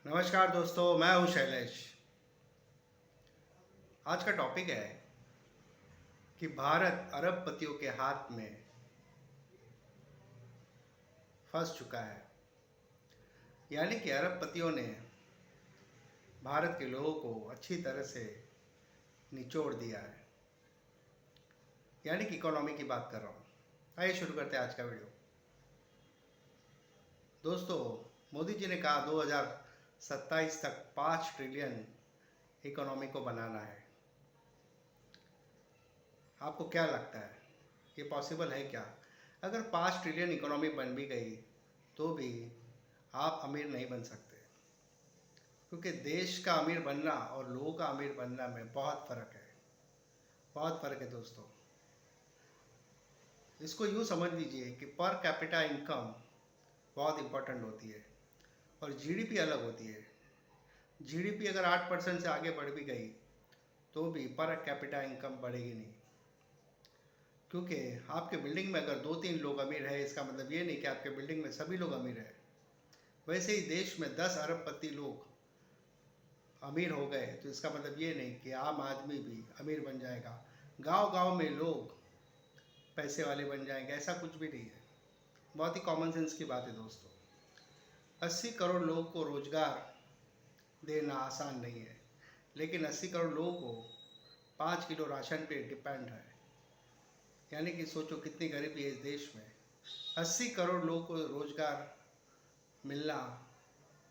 नमस्कार दोस्तों, मैं हूं शैलेश। आज का टॉपिक है कि भारत अरबपतियों के हाथ में फंस चुका है। यानी कि अरबपतियों ने भारत के लोगों को अच्छी तरह से निचोड़ दिया है। यानी कि इकोनॉमी की बात कर रहा हूँ। आइए शुरू करते हैं आज का वीडियो। दोस्तों, मोदी जी ने कहा 2027 तक 5 ट्रिलियन इकोनॉमी को बनाना है। आपको क्या लगता है, ये पॉसिबल है क्या? अगर 5 ट्रिलियन इकोनॉमी बन भी गई तो भी आप अमीर नहीं बन सकते, क्योंकि देश का अमीर बनना और लोगों का अमीर बनना में बहुत फ़र्क है। बहुत फ़र्क है दोस्तों। इसको यूँ समझ लीजिए कि पर कैपिटा इनकम बहुत इम्पोर्टेंट होती है और जीडीपी अलग होती है। जीडीपी अगर 8% से आगे बढ़ भी गई तो भी पर कैपिटा इनकम बढ़ेगी नहीं, क्योंकि आपके बिल्डिंग में अगर 2-3 लोग अमीर है, इसका मतलब ये नहीं कि आपके बिल्डिंग में सभी लोग अमीर है। वैसे ही देश में 10 अरबपति लोग अमीर हो गए तो इसका मतलब ये नहीं कि आम आदमी भी अमीर बन जाएगा, गांव गांव में लोग पैसे वाले बन जाएंगे, ऐसा कुछ भी नहीं है। बहुत ही कॉमन सेंस की बात है दोस्तों। 80 करोड़ लोगों को रोजगार देना आसान नहीं है, लेकिन 80 करोड़ लोगों को 5 किलो राशन पे डिपेंड है। यानी कि सोचो कितनी गरीबी है इस देश में। 80 करोड़ लोगों को रोजगार मिलना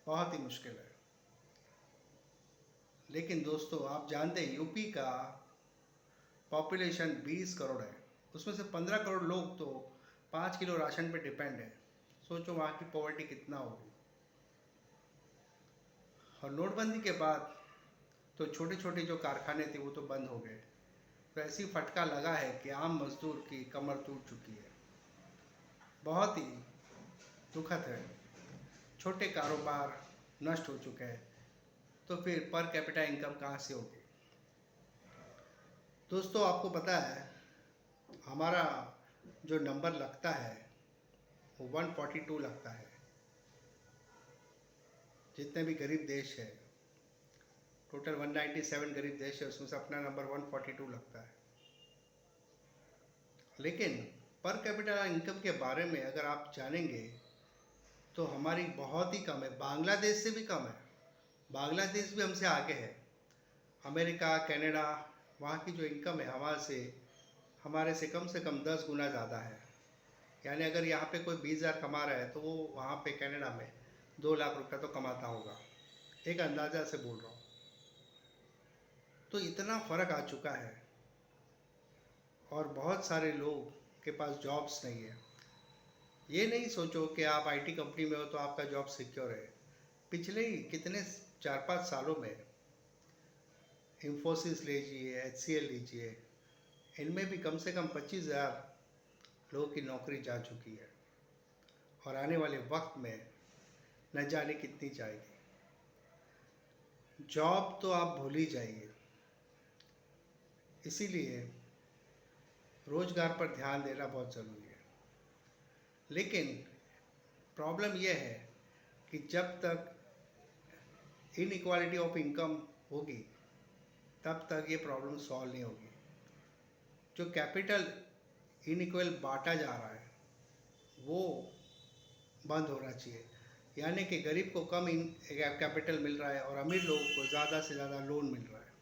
बहुत ही मुश्किल है। लेकिन दोस्तों, आप जानते हैं यूपी का पॉपुलेशन 20 करोड़ है, उसमें से 15 करोड़ लोग तो 5 किलो राशन पे डिपेंड है। सोचो वहाँ की पॉवर्टी कितना होगी। और नोटबंदी के बाद तो छोटे छोटे जो कारखाने थे वो तो बंद हो गए, तो ऐसी फटका लगा है कि आम मजदूर की कमर टूट चुकी है। बहुत ही दुखद है। छोटे कारोबार नष्ट हो चुके हैं, तो फिर पर कैपिटा इनकम कहाँ से होगी? दोस्तों, आपको पता है हमारा जो नंबर लगता है वो 142 लगता है। जितने भी गरीब देश है, टोटल 197 गरीब देश है, उसमें से अपना नंबर 142 लगता है। लेकिन पर कैपिटा इनकम के बारे में अगर आप जानेंगे तो हमारी बहुत ही कम है, बांग्लादेश से भी कम है। बांग्लादेश भी हमसे आगे है। अमेरिका, कनाडा, वहाँ की जो इनकम है हमारे से कम 10 गुना ज़्यादा है। यानी अगर यहाँ पे कोई 20,000 कमा रहा है तो वो वहाँ पे कनाडा में 2 लाख रुपया तो कमाता होगा। एक अंदाज़ा से बोल रहा हूँ। तो इतना फ़र्क आ चुका है और बहुत सारे लोग के पास जॉब्स नहीं है। ये नहीं सोचो कि आप आईटी कंपनी में हो तो आपका जॉब सिक्योर है। पिछले ही कितने 4-5 सालों में इंफोसिस लीजिए, एचसीएल लीजिए, इनमें भी कम से कम 25,000 लोगों की नौकरी जा चुकी है और आने वाले वक्त में न जाने कितनी जाएगी। जॉब तो आप भूल ही जाइए। इसीलिए रोज़गार पर ध्यान देना बहुत ज़रूरी है। लेकिन प्रॉब्लम यह है कि जब तक इनइक्वालिटी ऑफ इनकम होगी तब तक ये प्रॉब्लम सॉल्व नहीं होगी। जो कैपिटल इनइक्वल बांटा जा रहा है वो बंद होना चाहिए। यानी कि गरीब को कम इन कैपिटल मिल रहा है और अमीर लोगों को ज़्यादा से ज़्यादा लोन मिल रहा है।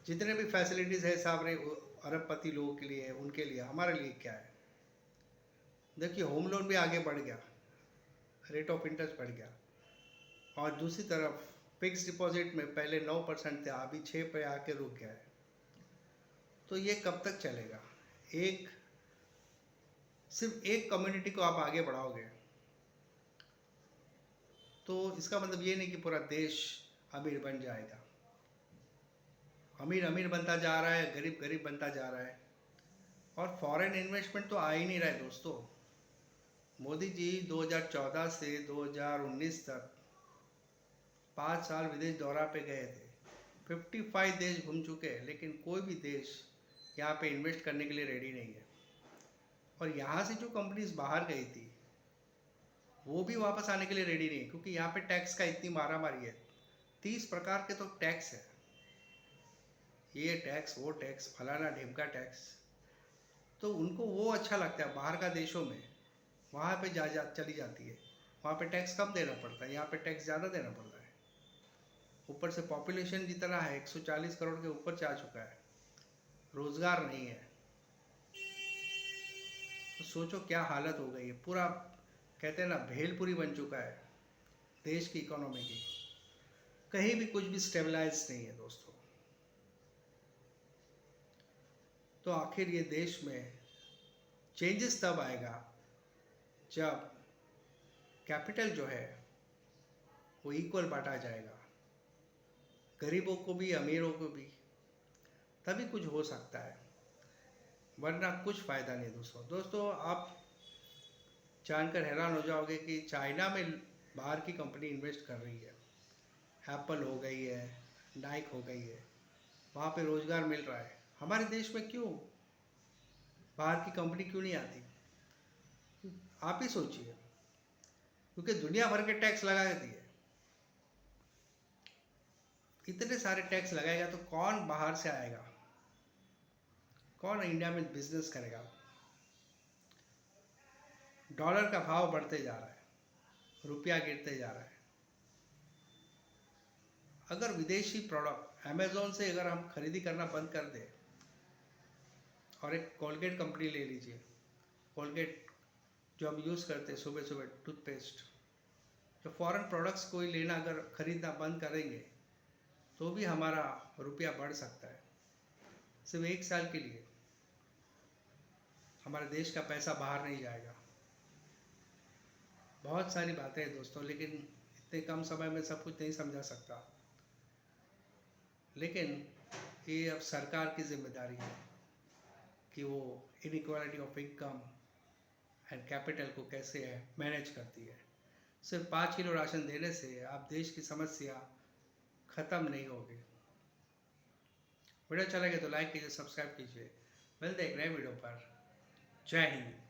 जितने भी फैसिलिटीज़ है सारे अरबपति लोगों के लिए, उनके लिए, हमारे लिए क्या है? देखिए, होम लोन भी आगे बढ़ गया, रेट ऑफ इंटरेस्ट बढ़ गया। और दूसरी तरफ फिक्स डिपॉजिट में पहले 9% थे, अभी 6 पे आके रुक गया है। तो ये कब तक चलेगा? एक सिर्फ एक कम्युनिटी को आप आगे बढ़ाओगे तो इसका मतलब ये नहीं कि पूरा देश अमीर बन जाएगा। अमीर अमीर बनता जा रहा है, गरीब गरीब बनता जा रहा है और फॉरेन इन्वेस्टमेंट तो आ ही नहीं रहा है दोस्तों। मोदी जी 2014 से 2019 तक 5 साल विदेश दौरा पे गए थे, 55 देश घूम चुके हैं, लेकिन कोई भी देश यहाँ पे इन्वेस्ट करने के लिए रेडी नहीं है। और यहाँ से जो कंपनीज बाहर गई थी वो भी वापस आने के लिए रेडी नहीं है, क्योंकि यहाँ पे टैक्स का इतनी मारामारी है। 30 प्रकार के तो टैक्स है, ये टैक्स वो टैक्स फलाना ढिमका टैक्स। तो उनको वो अच्छा लगता है बाहर का देशों में, वहाँ पे जा चली जाती है, वहाँ पे टैक्स कम देना पड़ता है, यहाँ पे टैक्स ज़्यादा देना पड़ता है। ऊपर से पॉपुलेशन जितना है 140 करोड़ के ऊपर जा चुका है, रोज़गार नहीं है। तो सोचो क्या हालत हो गई है, पूरा कहते हैं ना भेलपुरी बन चुका है देश की इकोनॉमी की। कहीं भी कुछ भी स्टेबलाइज नहीं है दोस्तों। तो आखिर ये देश में चेंजेस तब आएगा जब कैपिटल जो है वो इक्वल बांटा जाएगा, गरीबों को भी अमीरों को भी, तभी कुछ हो सकता है, वरना कुछ फ़ायदा नहीं। दोस्तों आप जानकर हैरान हो जाओगे कि चाइना में बाहर की कंपनी इन्वेस्ट कर रही है, एप्पल हो गई है, नाइक हो गई है, वहाँ पे रोज़गार मिल रहा है। हमारे देश में क्यों बाहर की कंपनी क्यों नहीं आती? आप ही सोचिए, क्योंकि दुनिया भर के टैक्स लगा दिए। इतने सारे टैक्स लगाएगा तो कौन बाहर से आएगा, कौन इंडिया में बिजनेस करेगा? डॉलर का भाव बढ़ते जा रहा है, रुपया गिरते जा रहा है। अगर विदेशी प्रोडक्ट अमेज़ोन से अगर हम खरीदी करना बंद कर दें, और एक कोलगेट कंपनी ले लीजिए, कोलगेट जो हम यूज़ करते हैं सुबह सुबह टूथपेस्ट, जो फॉरेन प्रोडक्ट्स कोई लेना अगर ख़रीदना बंद करेंगे तो भी हमारा रुपया बढ़ सकता है। सिर्फ 1 साल के लिए हमारे देश का पैसा बाहर नहीं जाएगा। बहुत सारी बातें हैं दोस्तों, लेकिन इतने कम समय में सब कुछ नहीं समझा सकता। लेकिन ये अब सरकार की जिम्मेदारी है कि वो inequality of income and capital को कैसे मैनेज करती है। सिर्फ 5 किलो राशन देने से आप देश की समस्या ख़त्म नहीं होगी। वीडियो अच्छा लगे तो लाइक कीजिए, सब्सक्राइब कीजिए। मिलते हैं एक नए वीडियो पर। जय हिंद।